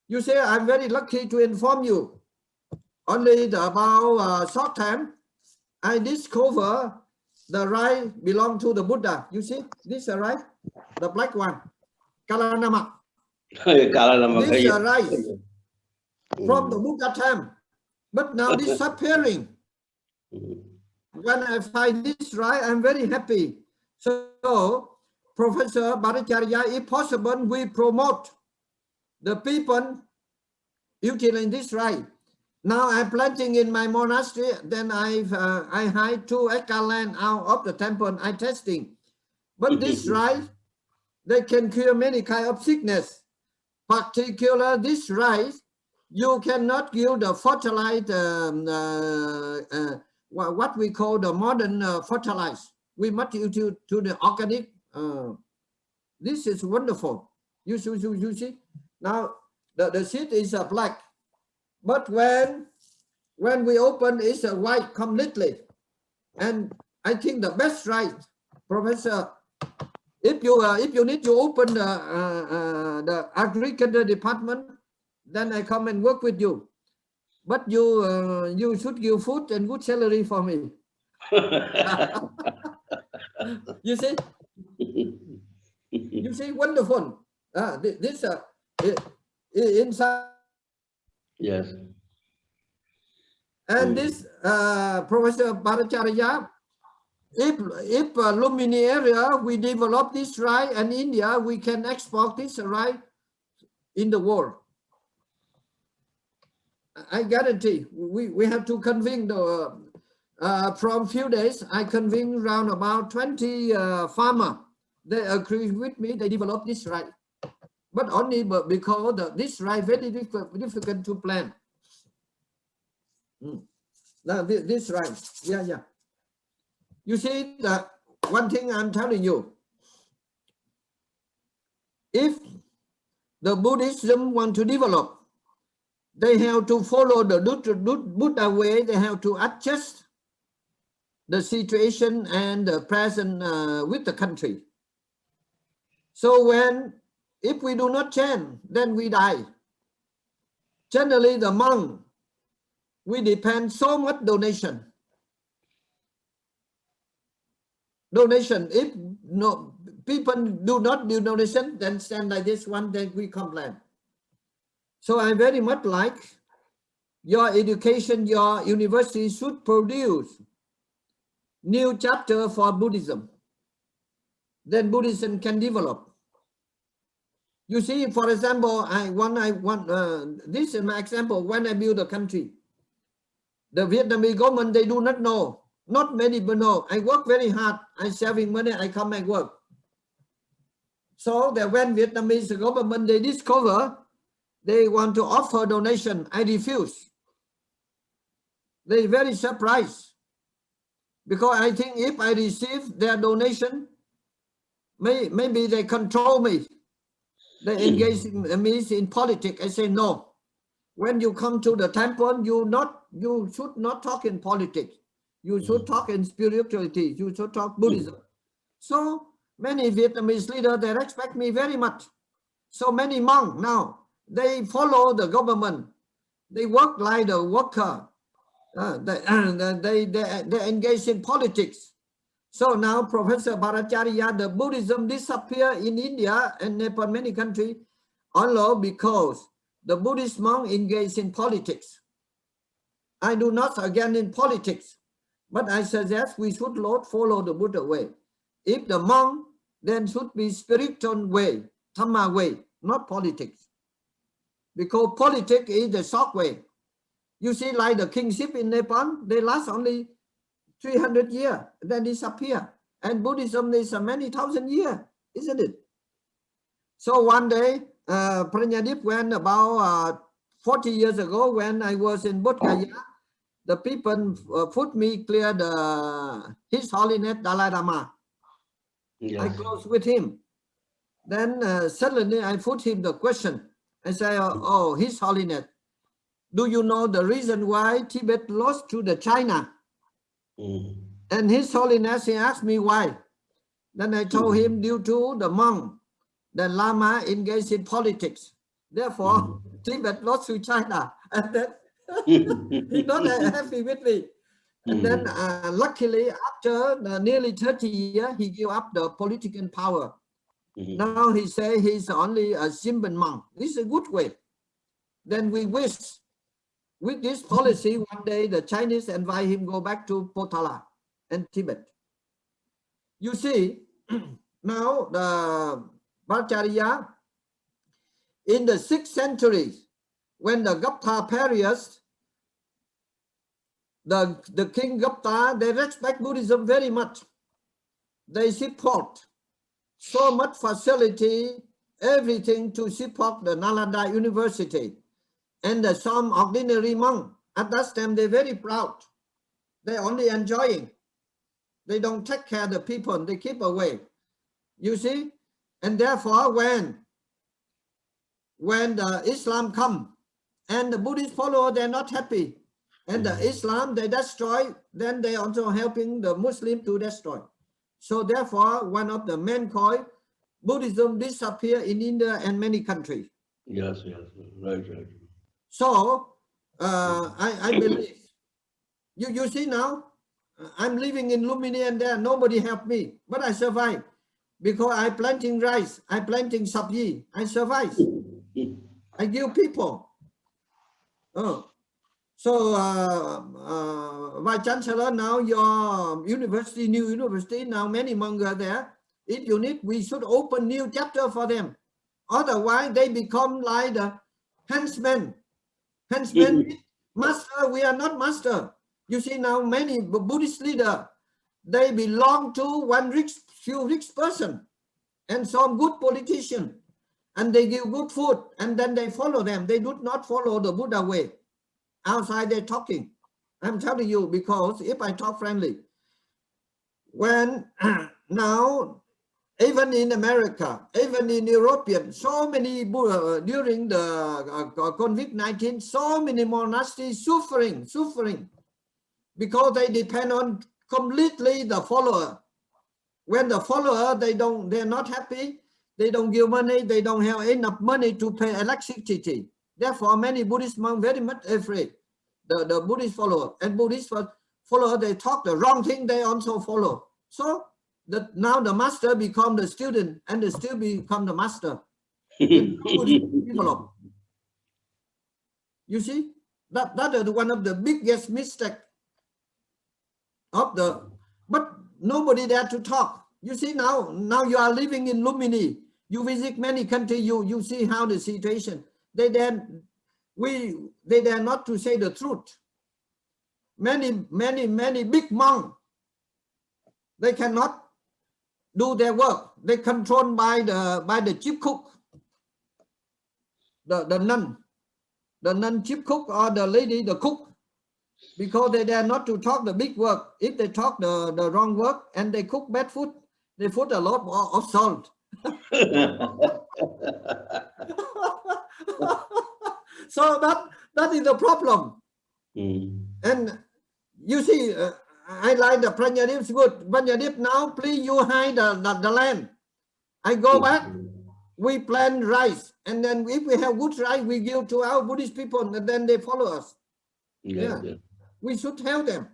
You say, I'm very lucky to inform you. Only about short time, I discover the rice belong to the Buddha. You see, this rice, the black one, Kalanamak. This rice from the Buddha time, but now disappearing. When I find this rice, I'm very happy. So, Professor Bhattacharya, if possible, we promote the people utilizing this rice. Now I'm planting in my monastery, then I hide 2 acre land out of the temple, I testing. But this rice, they can cure many kind of sickness. Particular this rice, you cannot give the fertilizer, what we call the modern fertilizer. We must use to the organic. This is wonderful. You see. Now the seed is black, but when we open, it's white completely. And I think the best rice, Professor. If you need to open the agriculture department, then I come and work with you. But you should give food and good salary for me. You see? You see, wonderful. This inside. Yes. And this Professor Bhattacharya, if Lumini area we develop this rice, and India we can export this rice in the world. I guarantee we have to convince the from few days I convinced around about 20 farmers. They agree with me. They develop this rice, but only because this rice very difficult to plant. Now this rice, yeah. You see that one thing I'm telling you. If the Buddhism want to develop, they have to follow the Buddha way. They have to adjust the situation and the present with the country. So if we do not change, then we die. Generally, the monk, we depend so much donation. If no people do not do donation, then stand like this one, then we complain. So I very much like your education, your university should produce new chapter for Buddhism. Then Buddhism can develop. You see, for example, this is my example. When I build a country, the Vietnamese government, they do not know. Not many people know. I work very hard. I saving money. I come and work. So that when Vietnamese government, they discover they want to offer donation, I refuse. They very surprised. Because I think if I receive their donation, maybe they control me. They engage me in politics. I say no. When you come to the temple, you should not talk in politics. You should talk in spirituality. You should talk Buddhism. So many Vietnamese leaders, they respect me very much. So many monks now, they follow the government. They work like the worker. They engage in politics. So now, Professor Bhattacharya, the Buddhism disappear in India and Nepal, many countries, only because the Buddhist monk engaged in politics. I do not again in politics, but I suggest we should not follow the Buddha way. If the monk, then should be spiritual way, Dhamma way, not politics. Because politics is the short way. You see, like the kingship in Nepal, they last only 300 years, then disappear. And Buddhism is many thousand years, isn't it? So one day, Pranyadip went about 40 years ago when I was in Bodh Gaya. The people put me clear His Holiness Dalai Lama. Yes. I close with him. Then suddenly I put him the question. I say, oh, His Holiness, do you know the reason why Tibet lost to the China? And His Holiness, he asked me why. Then I told him due to the monk, the Lama engaged in politics. Therefore, Tibet lost to China. And then he's not happy with me. And then luckily, after nearly 30 years, he gave up the political power. Now he say he's only a simple monk. This is a good way. Then we wish with this policy, one day the Chinese invite him go back to Potala and Tibet. You see, now the Bhattacharya, in the 6th century, when the Gupta period, the King Gupta, they respect Buddhism very much. They support so much facility, everything to support the Nalanda University. And some ordinary monk, at that time, they're very proud. They're only enjoying. They don't take care of the people, they keep away. You see? And therefore, when the Islam come, and the Buddhist follower, they're not happy. And the Islam, they destroy, then they also helping the Muslim to destroy. So therefore, one of the main cause, Buddhism disappear in India and many countries. Yes, right. So I believe, you see now, I'm living in Lumini and there nobody helped me, but I survive because I planting rice, I planting sabji, I survive. I give people. So Vice Chancellor, now your university, new university, now many monks are there. If you need, we should open new chapter for them. Otherwise, they become like the henchmen. Master, we are not master. You see now many Buddhist leaders, they belong to few rich person and some good politician, and they give good food and then they follow them. They do not follow the Buddha way. Outside they're talking. I'm telling you, because if I talk friendly, when now, even in America, even in European, so many during the COVID-19, so many monasteries suffering because they depend on completely the follower. When the follower, they're not happy, they don't give money, they don't have enough money to pay electricity. Therefore, many Buddhist monks very much afraid. The Buddhist follower and Buddhist follower, they talk the wrong thing, they also follow. So now the master become the student and the student become the master. Develop. You see, that is one of the biggest mistake of but nobody there to talk. You see now you are living in Lumini. You visit many countries, you see how the situation. They dare not to say the truth. Many big monks, they cannot do their work. They controlled by the chief cook, the nun chief cook or the lady, the cook, because they dare not to talk the big work. If they talk the wrong work and they cook bad food, they put a lot of salt. So that is the problem. And you see, I like the Pranyadip's good. Pranyadip, now please you hide the land. I go back, we plant rice, and then if we have good rice, we give to our Buddhist people, and then they follow us. Yeah. We should help them.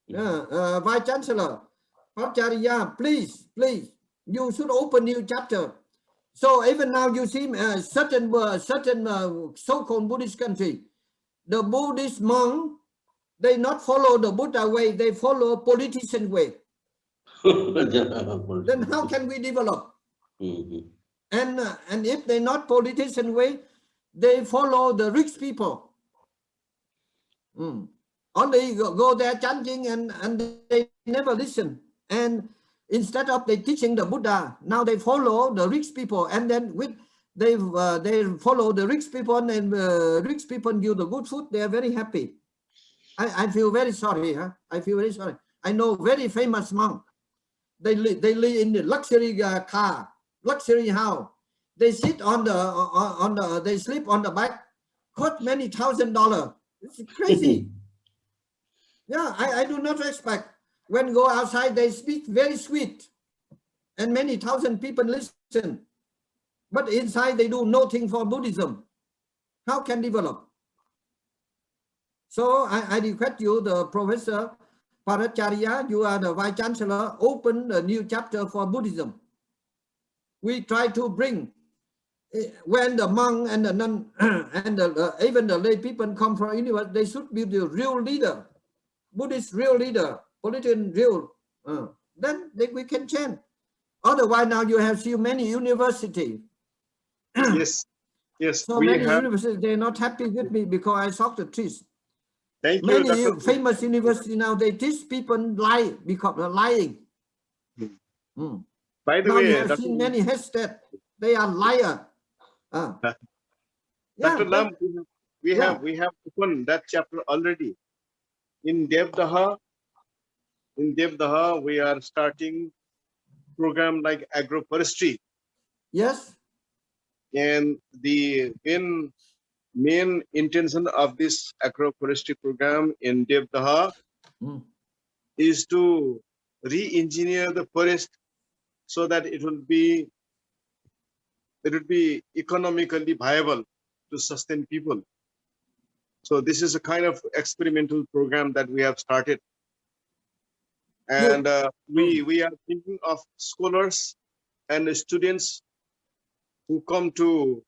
Vice Chancellor, Acharya, please, you should open new chapter. So even now you see certain so-called Buddhist country, the Buddhist monk, they not follow the Buddha way, they follow politician way. Then how can we develop? And if they not politician way, they follow the rich people. Only go there chanting and they never listen. And instead of they teaching the Buddha, now they follow the rich people, and then they follow the rich people, and rich people give the good food. They are very happy. I feel very sorry. I feel very sorry. I know very famous monk. They live in the luxury car, luxury house. They sit on the they sleep on the back. Cost many $1,000s. It's crazy. Yeah, I do not respect. When go outside, they speak very sweet, and many thousand people listen. But inside, they do nothing for Buddhism. How can develop? So I request you, the Professor Paracharya, you are the Vice Chancellor, open a new chapter for Buddhism. We try to bring, when the monk and the nun and even the lay people come from universe, they should be the real leader, Buddhist real leader, politician real. Then we can change. Otherwise, now you have seen many universities. Yes. So many universities, they're not happy with me because I talk the truth. Thank you, Many Dr. famous universities now, they teach people lie because they're lying. By the Now way, you have seen many headsets, they are liars. Dr. Lam, we have opened that chapter already. In Devdaha, we are starting program like agroforestry. Yes. And the main intention of this agroforestry program in Devdaha is to re-engineer the forest so that it will be economically viable to sustain people. So this is a kind of experimental program that we have started. And we are thinking of scholars and students who come to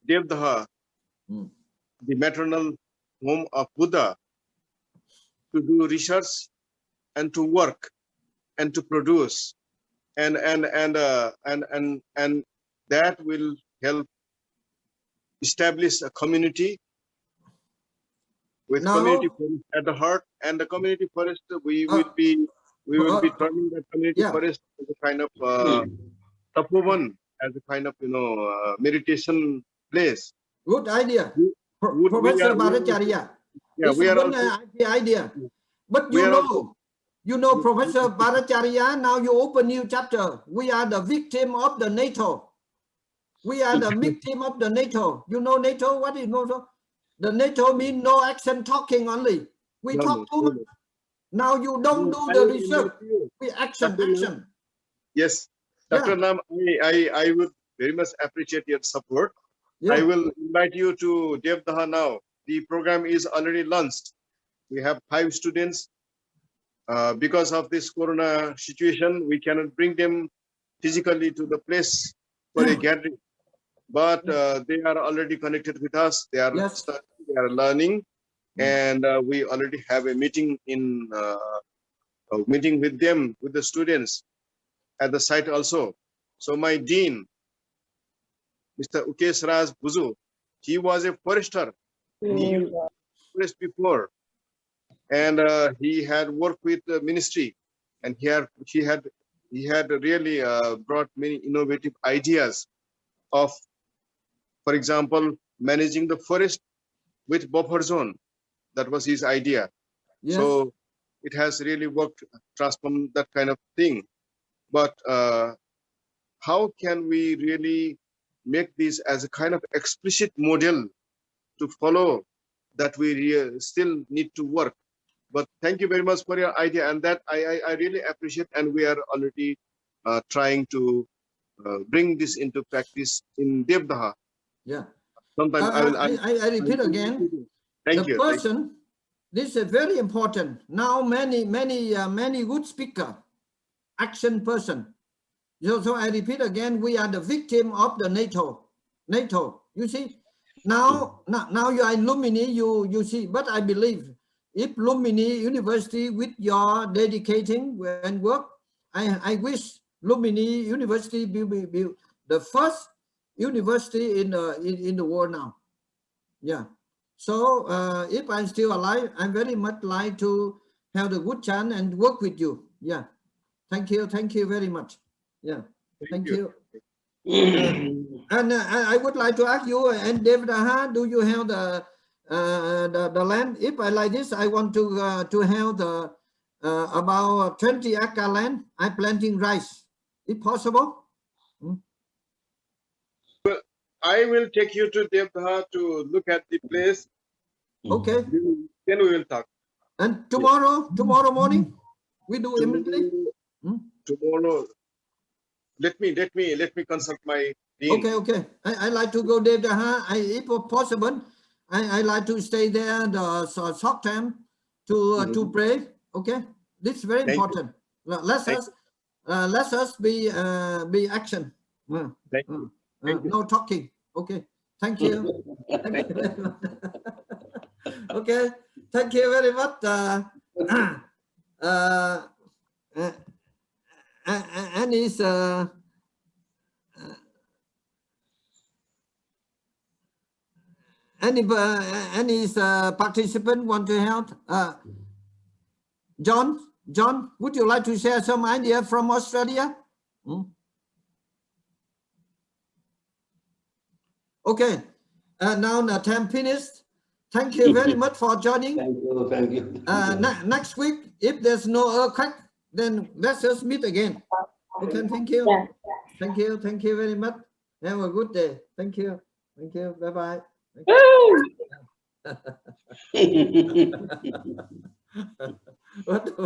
Devdaha, the maternal home of Buddha, to do research and to work and to produce, and that will help establish a community with community forest at the heart. And the community forest, we will be turning the community forest as a kind of tapovan, as a kind of meditation place. Good idea, Professor Bhattacharya. It's a good idea. But you know, Professor Bhattacharya, now you open new chapter. We are the victim of the NATO. We are the victim of the NATO. You know NATO? What is NATO? The NATO means no action, talking only. We talk too much. Now you don't do the research. We action. Yes, Dr. Lam, I would very much appreciate your support. I will invite you to Devdaha now. The program is already launched. We have 5 students. Because of this corona situation, we cannot bring them physically to the place for a gathering. But they are already connected with us. They are studying, they are learning, and we already have a meeting meeting with them, with the students at the site also. So my dean, Mr. Ukesh Raj Buzu, he was a forester. He used to forest before, and he had worked with the ministry, and he had really brought many innovative ideas of, for example, managing the forest with buffer zone. That was his idea. So it has really worked, transformed that kind of thing. But how can we really make this as a kind of explicit model to follow, that we still need to work? But thank you very much for your idea, and that I really appreciate, and we are already trying to bring this into practice in Devdaha. Yeah. Sometime I repeat again. Thank you. This is very important. Now many good speaker, action person. So I repeat again, we are the victim of the NATO. You see, now you are in Lumini, you see, but I believe if Lumini University with your dedicating and work, I wish Lumini University be the first university in the world now. Yeah. So if I'm still alive, I'm very much like to have the good chance and work with you. Yeah. Thank you very much. Yeah. Thank you. And I would like to ask you, and David, do you have the land? If I like this, I want to have the about 20 acre land. I'm planting rice. If possible. Well, I will take you to Devdaha to look at the place. Okay. Then we will talk. And tomorrow morning, we do immediately. Tomorrow, let me consult my dean. Okay. I like to go there. If possible, I like to stay there the short time to pray. Okay, this is very important. Let us be action. Thank you. No talking. Okay. Thank you. Okay. Thank you very much. And is any participant want to help? John, would you like to share some idea from Australia? Okay. Now the time finished. Thank you very much for joining. Thank you. Next week, if there's no earthquake, then let's just meet again. Okay, thank you. Yeah. Thank you very much. Have a good day. Thank you. Bye-bye. What